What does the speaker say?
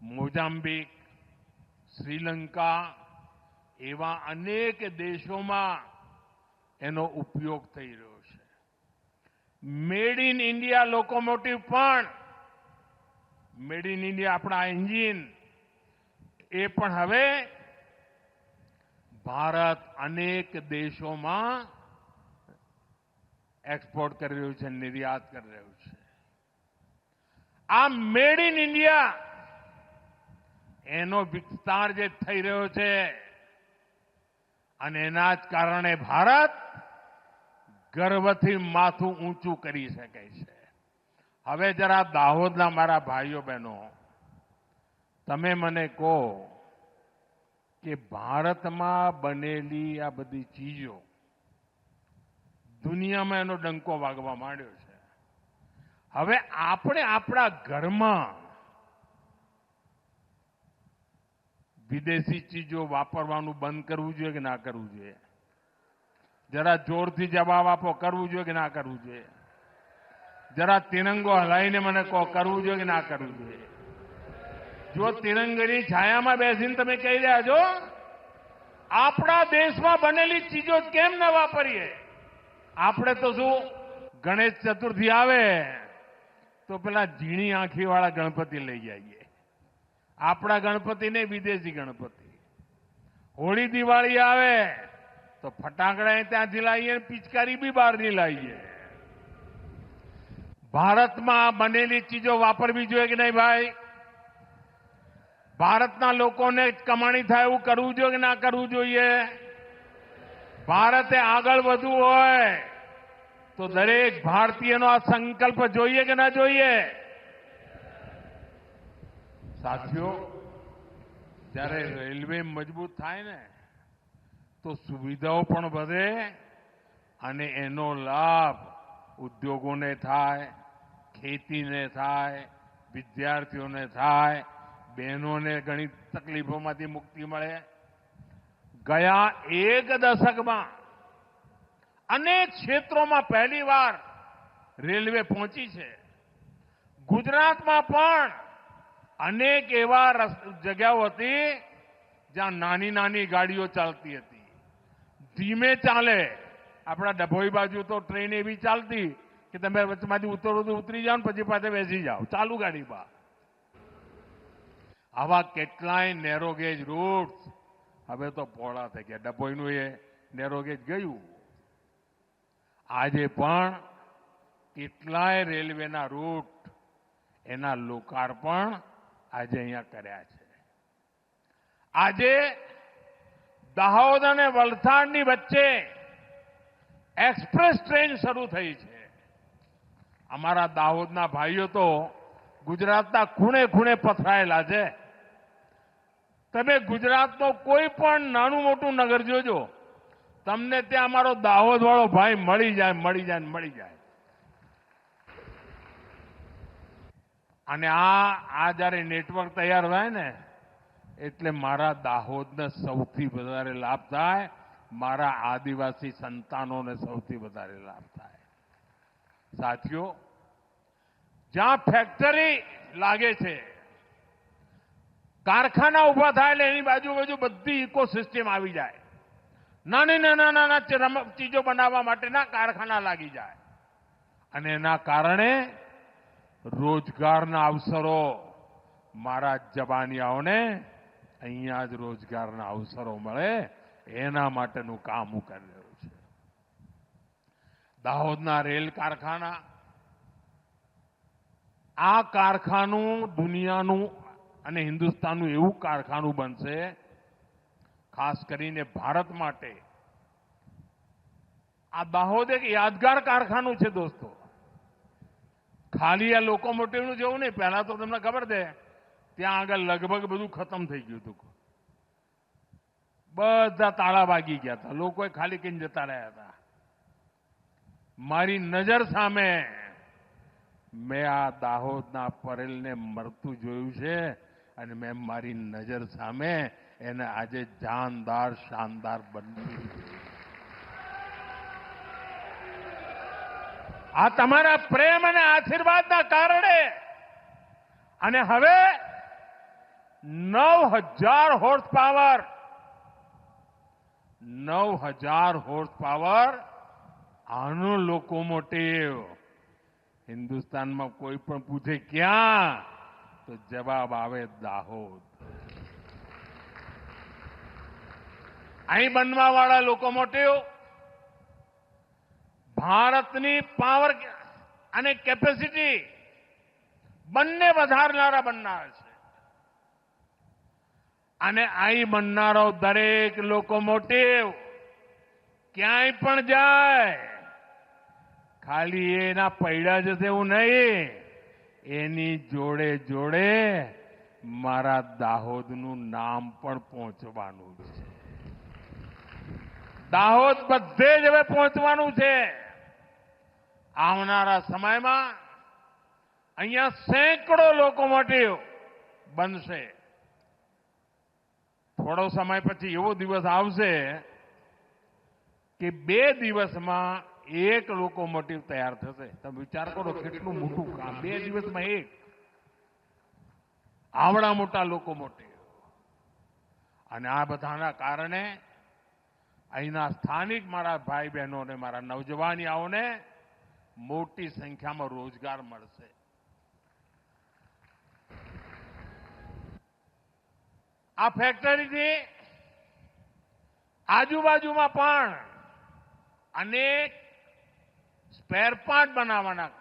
Mozambique, Sri Lanka એવા અનેક દેશોમાં એનો ઉપયોગ થઈ રહ્યો છે. મેડ ઇન ઇન્ડિયા લોકોમોટિવ પણ, મેડ ઇન ઇન્ડિયા આપણા એન્જિન એ પણ હવે ભારત અનેક દેશોમાં એક્સપોર્ટ કરી રહ્યું છે, નિર્યાત કરી રહ્યું છે. આ મેડ ઇન ઇન્ડિયા એનો વિસ્તાર જે થઈ રહ્યો છે અને એના જ કારણે ભારત ગર્વથી માથું ઊંચું કરી શકે છે. હવે જરા દાહોદના મારા ભાઈઓ બહેનો, તમે મને કહો કે ભારતમાં બનેલી આ બધી ચીજો દુનિયામાં એનો ડંકો વાગવા માંડ્યો છે. હવે આપણે આપણા ઘરમાં વિદેશી ચીજો વાપરવાનું બંધ કરવું જોઈએ કે ના કરવું જોઈએ? જરા જોરથી જવાબ આપો. કરવું જોઈએ કે ના કરવું જોઈએ? જરા તિરંગો હલાવીને મને કહો, કરવું જોઈએ કે ના કરવું જોઈએ? જો તિરંગાની છાયામાં બેસીને તમે કહી રહ્યા છો આપણા દેશમાં બનેલી ચીજો કેમ ન વાપરીએ? આપણે તો શું, ગણેશ ચતુર્થી આવે તો પેલા ઝીણી આંખીવાળા ગણપતિ લઈ જઈએ. આપણા ગણપતિ ને વિદેશી ગણપતિ. હોળી દિવાળી આવે તો ફટાકડા ત્યાંથી લાવીએ, પિચકારી બી બહારની લાવીએ. ભારતમાં બનેલી ચીજો વાપરવી જોઈએ કે નહીં ભાઈ? ભારતના લોકોને કમાણી થાય એવું કરવું જોઈએ કે ના કરવું જોઈએ? ભારતે આગળ વધવું હોય તો દરેક ભારતીયનો આ સંકલ્પ જોઈએ કે ના જોઈએ? સાથીઓ, જ્યારે રેલવે મજબૂત થાય ને તો સુવિધાઓ પણ વધે અને એનો લાભ ઉદ્યોગોને થાય, ખેતીને થાય, વિદ્યાર્થીઓને થાય, બહેનોને ઘણી તકલીફોમાંથી મુક્તિ મળે. ગયા એક દશકમાં અનેક ક્ષેત્રોમાં પહેલીવાર રેલવે પહોંચી છે. ગુજરાતમાં પણ અનેક એવા જગ્યાઓ હતી જ્યાં નાની નાની ગાડીઓ ચાલતી હતી, ધીમે ચાલે. આપણા ડભોઈ બાજુ તો ટ્રેન એવી ચાલતી કે તમે વચમાંથી ઉતરી જાઓ ને પછી પાછા બેસી જાઓ ચાલુ ગાડીમાં. આવા કેટલાય નેરોગેજ રૂટ હવે તો પહોળા થઈ ગયા. ડભોઈનું એ નેરોગેજ ગયું. આજે પણ કેટલાય રેલવેના રૂટ એના લોકાર્પણ આજે અહીંયા કર્યા છે. આજે દાહોદ અને વલસાડની વચ્ચે એક્સપ્રેસ ટ્રેન શરૂ થઈ છે. અમારા દાહોદના ભાઈઓ તો ગુજરાતના ખૂણે ખૂણે પથરાયેલા છે. તમે ગુજરાતનો કોઈ પણ નાનું મોટું નગર જોજો, તમને ત્યાં અમારો દાહોદ વાળો ભાઈ મળી જાય. અને આ જ્યારે નેટવર્ક તૈયાર થાય ને એટલે મારા દાહોદને સૌથી વધારે લાભ થાય, મારા આદિવાસી સંતાનોને સૌથી વધારે લાભ થાય. સાથીઓ, જ્યાં ફેક્ટરી લાગે છે, કારખાના ઉભા થાય એટલે એની બાજુ બધી ઇકોસિસ્ટમ આવી જાય. નાના ચીજો બનાવવા માટેના કારખાના લાગી જાય અને એના કારણે રોજગારના અવસરો, મારા જબાનિયાઓને અહીંયા જ રોજગારના અવસરો મળે એના માટેનું કામ હું કરી રહ્યો છું. દાહોદના રેલ કારખાના, આ કારખાનું દુનિયાનું અને હિન્દુસ્તાનનું એવું કારખાનું બનશે, ખાસ કરીને ભારત માટે આ દાહોદ એક યાદગાર કારખાનું છે દોસ્તો. ખાલી આ લોકોમોટિવનું જેવું નહીં. પહેલા તો તમને ખબર છે ત્યાં આગળ લગભગ બધું ખતમ થઈ ગયું હતું. બધા તાળા વાગી ગયા હતા, લોકોએ ખાલી કહીને જતા રહ્યા હતા. મારી નજર સામે મેં આ દાહોદના પરેલને મરતું જોયું છે અને મેં મારી નજર સામે એને આજે જાનદાર, શાનદાર બન્યું. આ તમારા પ્રેમ અને આશીર્વાદના કારણે. અને હવે 9,000 હોર્સ પાવર 9,000 હોર્સ પાવર આનો લોકોમોટિવ હિન્દુસ્તાનમાં કોઈ પણ પૂછે ક્યાં તો જવાબ આવે દાહોદ. અહીં બનવાવાળા લોકોમોટિવ ભારતની પાવર અને કેપેસિટી બંને વધારનારા બનનારા છે. અને અહીં બનનારો દરેક લોકોમોટિવ ક્યાંય પણ જાય ખાલી એના પૈડા જશે એવું નહીં, એની જોડે જોડે મારા દાહોદનું નામ પણ પહોંચવાનું છે. દાહોદ બધે જ હવે પહોંચવાનું છે. આવનારા સમયમાં અહીંયા સેંકડો લોકોમોટિવ બનશે. થોડો સમય પછી એવો દિવસ આવશે કે 2 દિવસમાં એક લોકોમોટિવ તૈયાર થશે. તમે વિચાર કરો કેટલું મોટું કામ, 2 દિવસમાં એક આવડા મોટા લોકોમોટિવ. અને આ બધાના કારણે અહીંના સ્થાનિક મારા ભાઈ બહેનો અને મારા નવજવાનિયાઓને મોટી સંખ્યામાં રોજગાર મળશે. આ ફેક્ટરીથી આજુબાજુમાં પણ અનેક સ્પેર પાર્ટ બનાવવાના